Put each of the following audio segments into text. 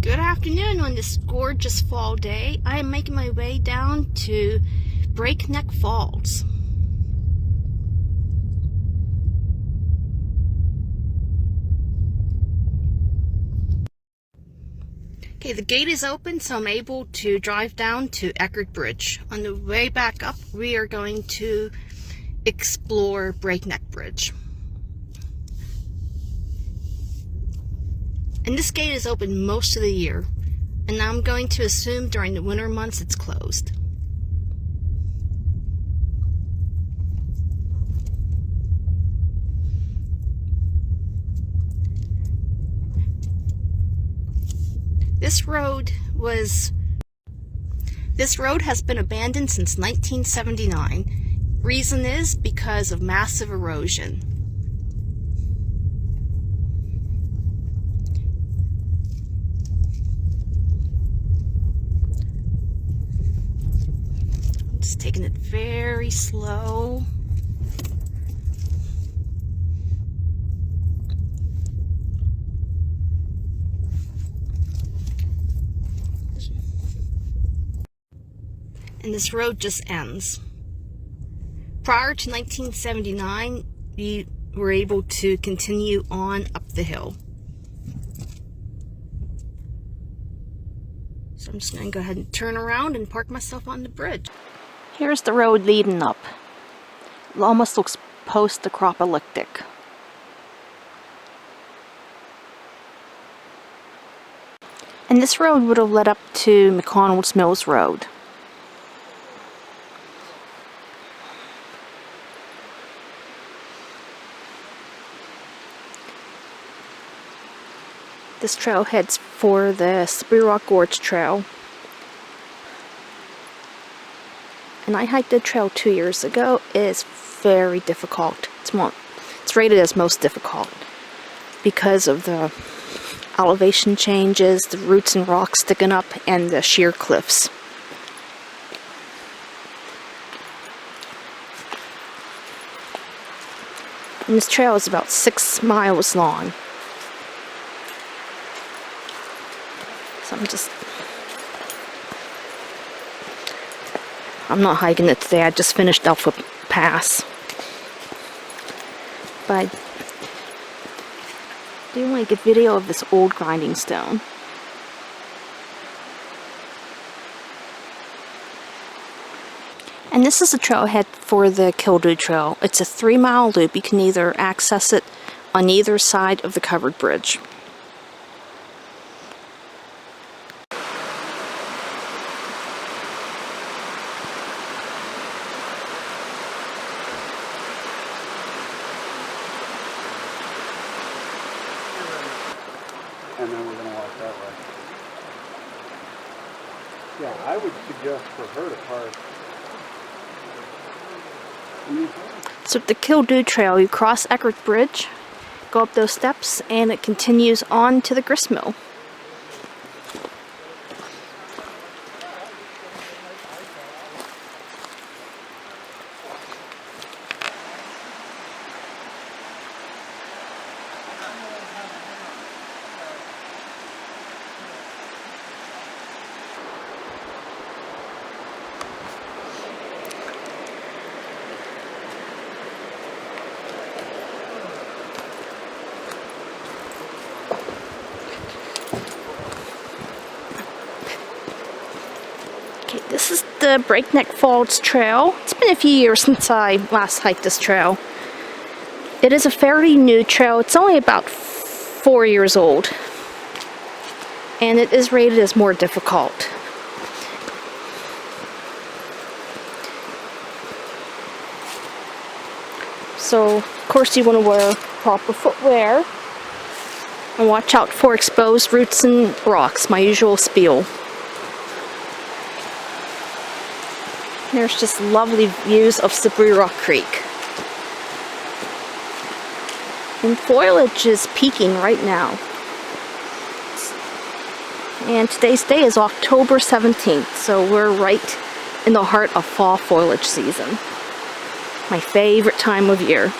Good afternoon on this gorgeous fall day. I am making my way down to Breakneck Falls. Okay, the gate is open, so I'm able to drive down to Eckert Bridge. On the way back up, we are going to explore Breakneck Bridge. And this gate is open most of the year, and I'm going to assume during the winter months it's closed. This road has been abandoned since 1979. Reason is because of massive erosion. Just taking it very slow. And this road just ends. Prior to 1979, we were able to continue on up the hill. So I'm just going to go ahead and turn around and park myself on the bridge. Here's the road leading up. It almost looks post-apocalyptic. And this road would have led up to McConnell's Mills Road. This trail heads for the Spruce Rock Gorge Trail. And I hiked the trail 2 years ago. It is very difficult. It's rated as most difficult because of the elevation changes, the roots and rocks sticking up, and the sheer cliffs. And this trail is about 6 miles long. So I'm not hiking it today. I just finished Alpha Pass. But I do want to get video of this old grinding stone. And this is the trailhead for the Cleland Trail. It's a 3-mile loop. You can either access it on either side of the covered bridge. And then we're going to walk that way. Yeah, I would suggest for her to park. So at the Cleland Trail, you cross Eckert Bridge, go up those steps, and it continues on to the grist mill. Okay, this is the Breakneck Falls Trail. It's been a few years since I last hiked this trail. It is a fairly new trail. It's only about 4 years old. And it is rated as more difficult. So, of course, you want to wear proper footwear. And watch out for exposed roots and rocks, my usual spiel. There's just lovely views of Spruce Rock Creek. And foliage is peaking right now. And today's day is October 17th, so we're right in the heart of fall foliage season. My favorite time of year.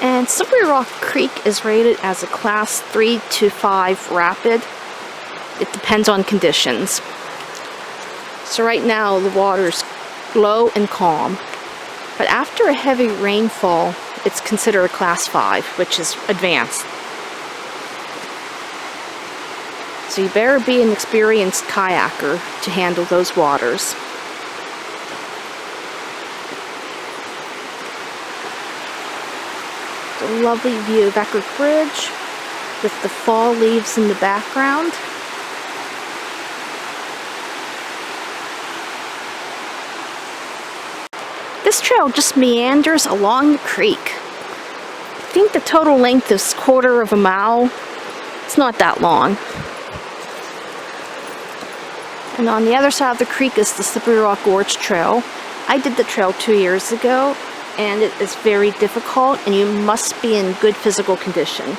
And Slippery Rock Creek is rated as a class 3 to 5 rapid. It depends on conditions. So right now the water's low and calm. But after a heavy rainfall, it's considered a class 5, which is advanced. So you better be an experienced kayaker to handle those waters. A lovely view of Eckert Bridge with the fall leaves in the background. This trail just meanders along the creek. I think the total length is 1/4 mile. It's not that long. And on the other side of the creek is the Slippery Rock Gorge Trail. I did the trail 2 years ago, and it is very difficult, and you must be in good physical condition.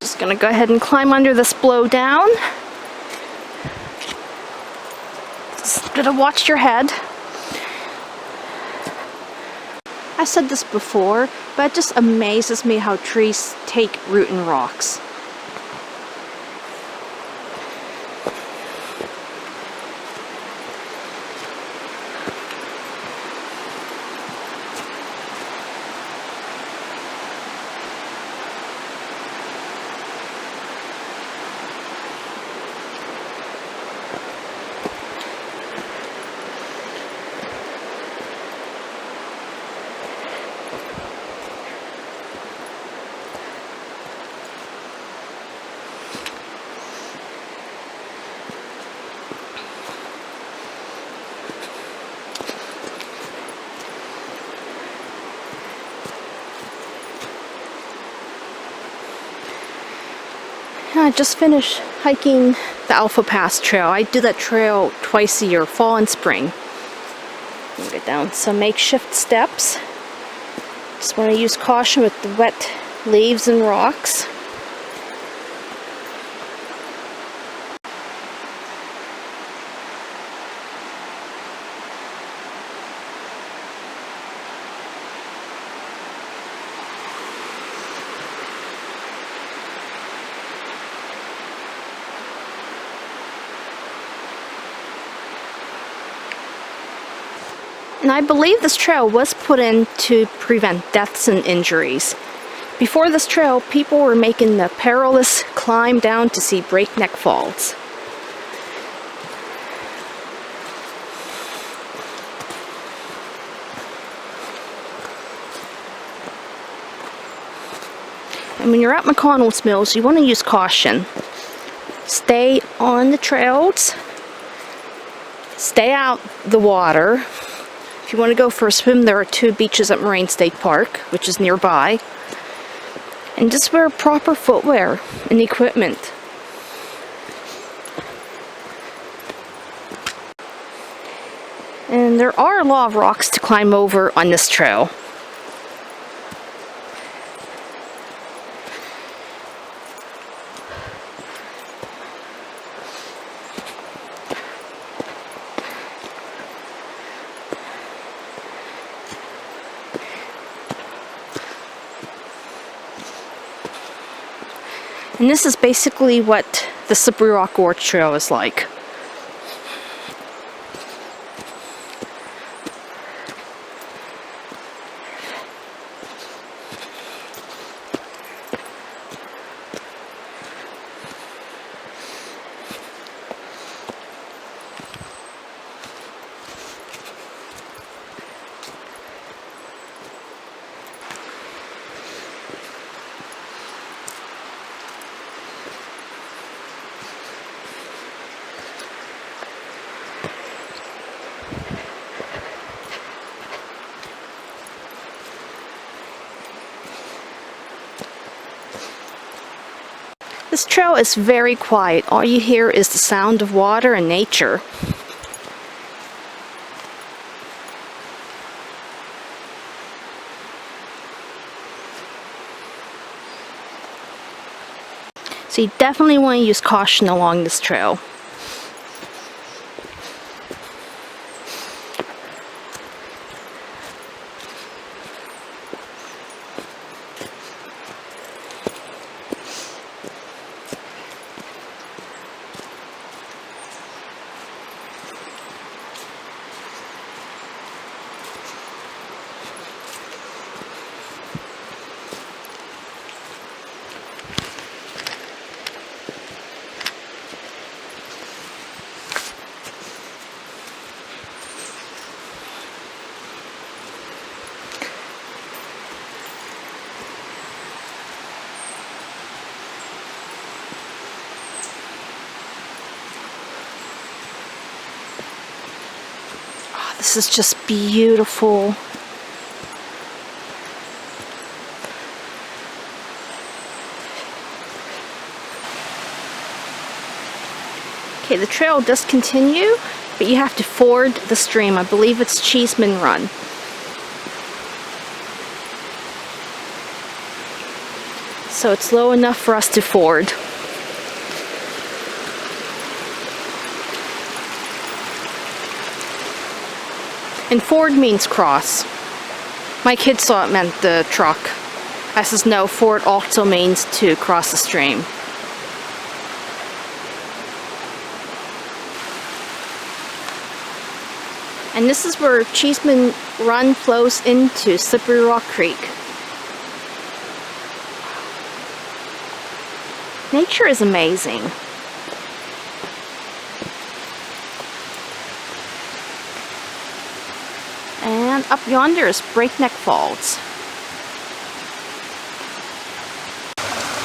Just gonna go ahead and climb under this blow down. Just gotta watch your head. I said this before, but it just amazes me how trees take root in rocks. I just finished hiking the Alpha Pass Trail. I do that trail twice a year, fall and spring. I'll get down some makeshift steps. Just want to use caution with the wet leaves and rocks. And I believe this trail was put in to prevent deaths and injuries. Before this trail, people were making the perilous climb down to see Breakneck Falls. And when you're at McConnell's Mills, you want to use caution. Stay on the trails. Stay out the water. If you want to go for a swim, there are 2 beaches at Moraine State Park, which is nearby. And just wear proper footwear and equipment. And there are a lot of rocks to climb over on this trail. And this is basically what the Slippery Rock Gorge Trail is like. This trail is very quiet. All you hear is the sound of water and nature. So you definitely want to use caution along this trail. This is just beautiful. Okay, the trail does continue, but you have to ford the stream. I believe it's Cheeseman Run. So it's low enough for us to ford. And ford means cross. My kids thought it meant the truck. I says no, ford also means to cross the stream. And this is where Cheeseman Run flows into Slippery Rock Creek. Nature is amazing. And up yonder is Breakneck Falls.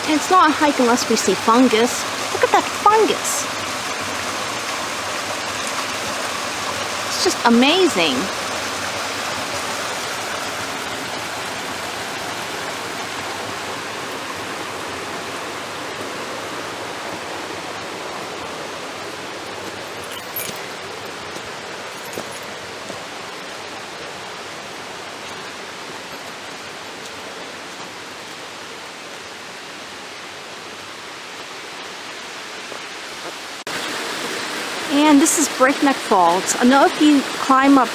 And it's not a hike unless we see fungus. Look at that fungus. It's just amazing. And this is Breakneck Falls. I know if you climb up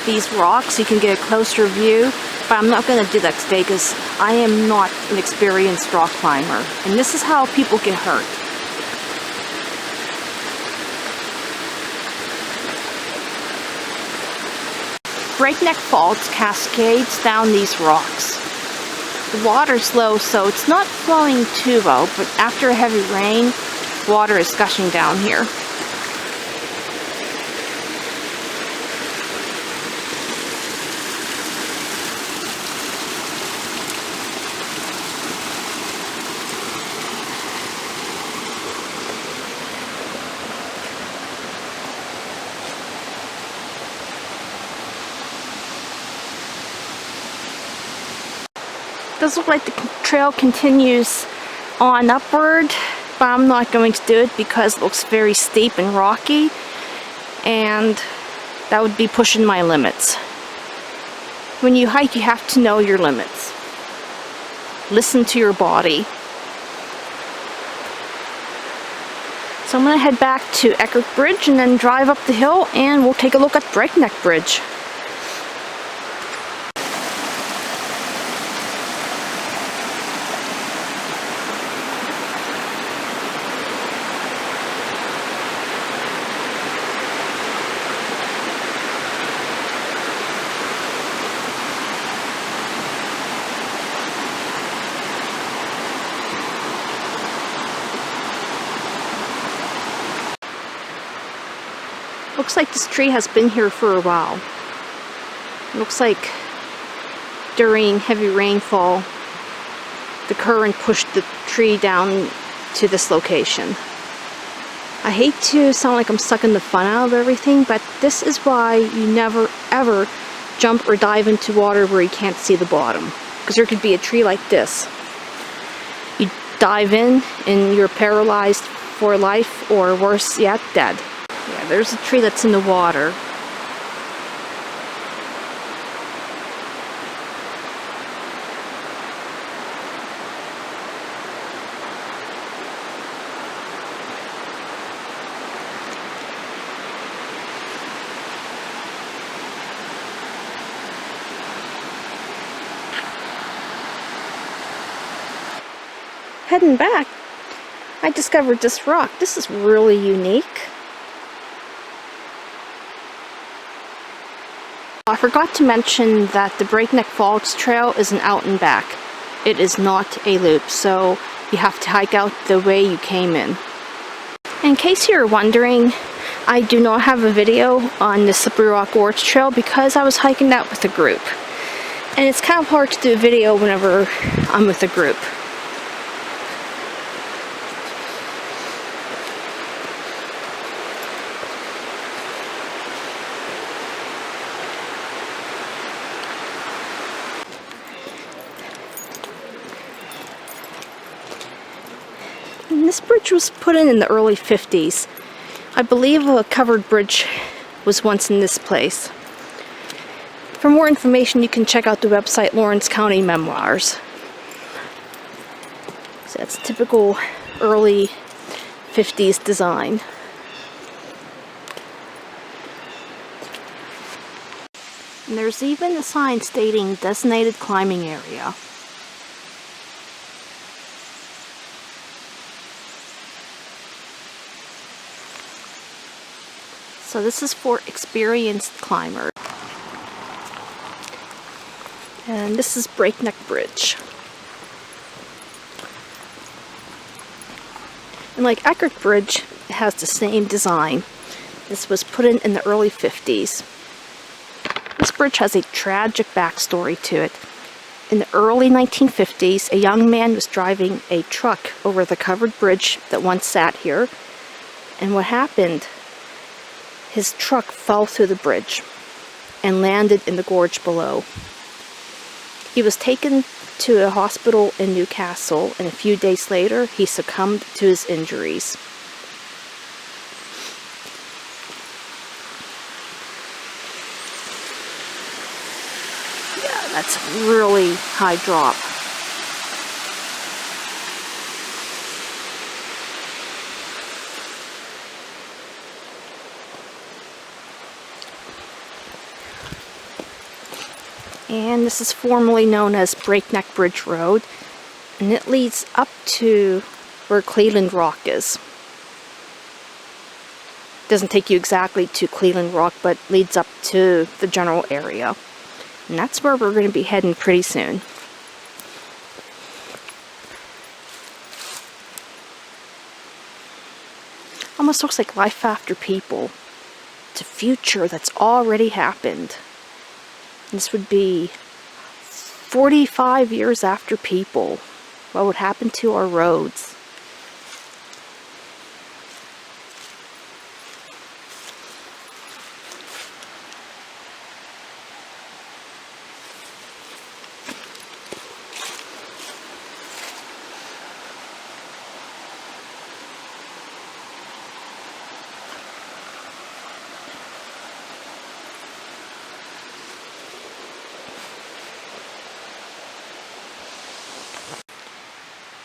these rocks you can get a closer view, but I'm not going to do that today because I am not an experienced rock climber. And this is how people get hurt. Breakneck Falls cascades down these rocks. The water's low, so it's not flowing too low, but after a heavy rain, water is gushing down here. Does look like the trail continues on upward, but I'm not going to do it because it looks very steep and rocky, and that would be pushing my limits. When you hike, you have to know your limits. Listen to your body. So I'm going to head back to Eckert Bridge and then drive up the hill, and we'll take a look at Breakneck Bridge. Looks like this tree has been here for a while. Looks like during heavy rainfall, the current pushed the tree down to this location. I hate to sound like I'm sucking the fun out of everything, but this is why you never ever jump or dive into water where you can't see the bottom. Because there could be a tree like this. You dive in and you're paralyzed for life, or worse yet, dead. Yeah, there's a tree that's in the water. heading back, I discovered this rock. This is really unique. I forgot to mention that the Breakneck Falls Trail is an out and back. It is not a loop, so you have to hike out the way you came in. In case you're wondering, I do not have a video on the Slippery Rock Gorge Trail because I was hiking that with a group. And it's kind of hard to do a video whenever I'm with a group. And this bridge was put in the early 50s. I believe a covered bridge was once in this place. For more information, you can check out the website Lawrence County Memoirs. So that's typical early 50s design. And there's even a sign stating designated climbing area. So this is for experienced climbers. And this is Breakneck Bridge. And like Eckert Bridge, it has the same design. This was put in the early 50s. This bridge has a tragic backstory to it. In the early 1950s, a young man was driving a truck over the covered bridge that once sat here. And what happened? His truck fell through the bridge and landed in the gorge below. He was taken to a hospital in Newcastle, and a few days later, he succumbed to his injuries. Yeah, that's really high drop. And this is formerly known as Breakneck Bridge Road, and it leads up to where Cleland Rock is. Doesn't take you exactly to Cleland Rock, but leads up to the general area. And that's where we're going to be heading pretty soon. Almost looks like life after people. It's a future that's already happened. This would be 45 years after people. What would happen to our roads?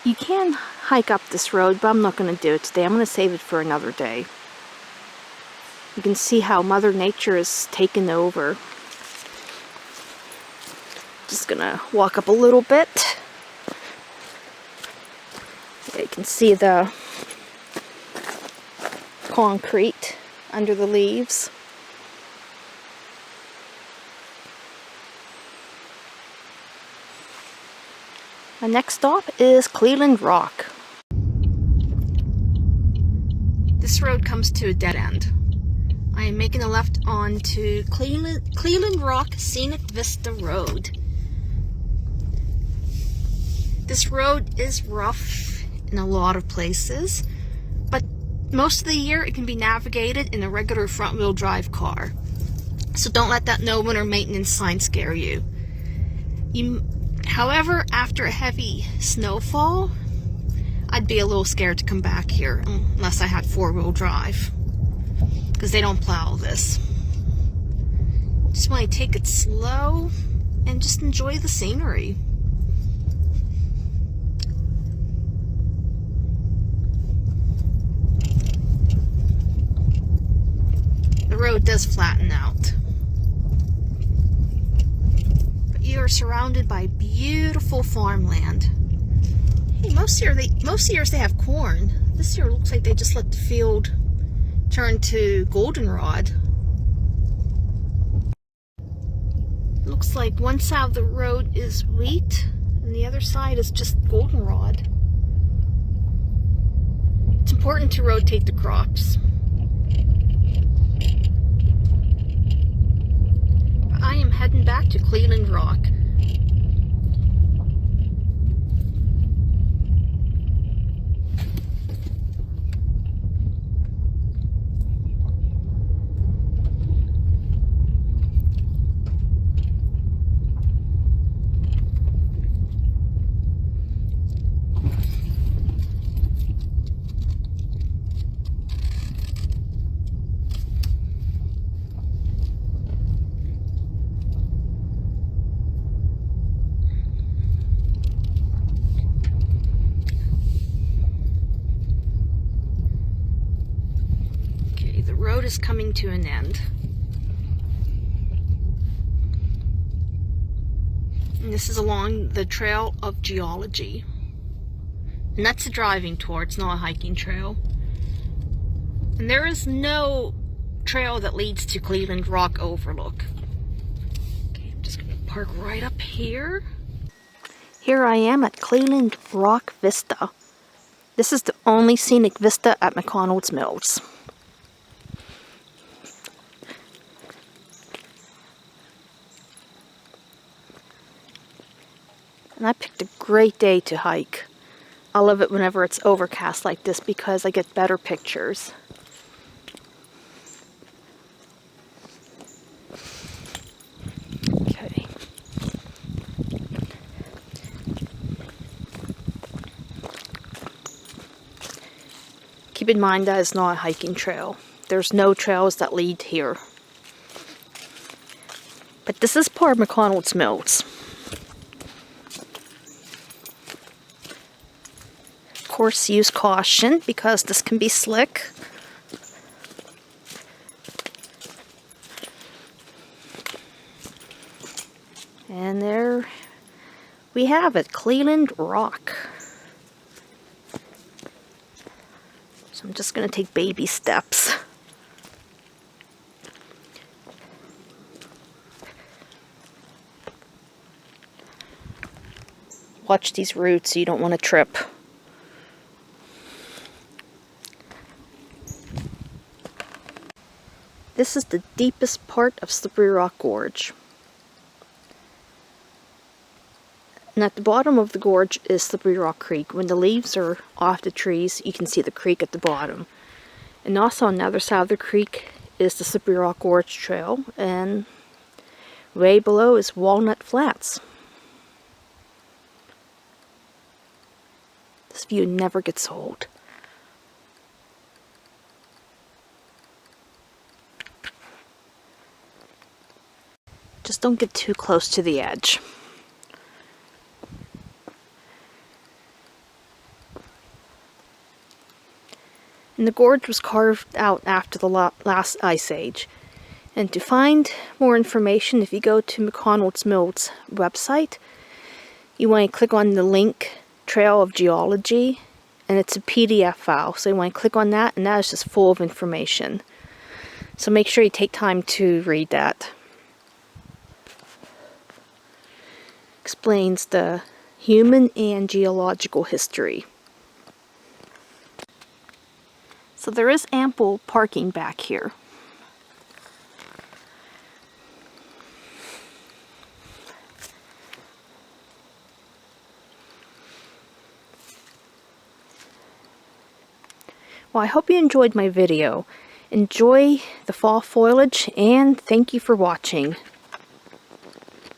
You can hike up this road, but I'm not going to do it today. I'm going to save it for another day. You can see how Mother Nature is taken over. Just going to walk up a little bit. You can see the concrete under the leaves. My next stop is Cleland Rock. This road comes to a dead end. I am making a left onto Cleland Rock Scenic Vista Road. This road is rough in a lot of places, but most of the year it can be navigated in a regular front-wheel drive car. So don't let that no winter maintenance sign scare you. However, after a heavy snowfall, I'd be a little scared to come back here unless I had four-wheel drive, because they don't plow this. Just want to take it slow and just enjoy the scenery. The road does flatten out. You are surrounded by beautiful farmland. Hey, most years they have corn. This year looks like they just let the field turn to goldenrod. Looks like one side of the road is wheat and the other side is just goldenrod. It's important to rotate the crops. I am heading back to Cleland Rock. The road is coming to an end. And this is along the Trail of Geology. And that's a driving tour, it's not a hiking trail. And there is no trail that leads to Cleland Rock Overlook. Okay, I'm just gonna park right up here. Here I am at Cleland Rock Vista. This is the only scenic vista at McConnell's Mills. And I picked a great day to hike. I love it whenever it's overcast like this because I get better pictures. Okay. Keep in mind that it's not a hiking trail. There's no trails that lead here. But this is part of McConnell's Mills. Of course, use caution because this can be slick. And there we have it, Cleland Rock. So I'm just going to take baby steps. Watch these roots, you don't want to trip. This is the deepest part of Slippery Rock Gorge. And at the bottom of the gorge is Slippery Rock Creek. When the leaves are off the trees, you can see the creek at the bottom. And also on the other side of the creek is the Slippery Rock Gorge Trail, and way below is Walnut Flats. This view never gets old. Just don't get too close to the edge. And the gorge was carved out after the last ice age. And to find more information, if you go to McConnell's Mills website, you want to click on the link Trail of Geology, and it's a PDF file. So you want to click on that, and that is just full of information. So make sure you take time to read that. Explains the human and geological history. So there is ample parking back here. Well, I hope you enjoyed my video. Enjoy the fall foliage, and thank you for watching.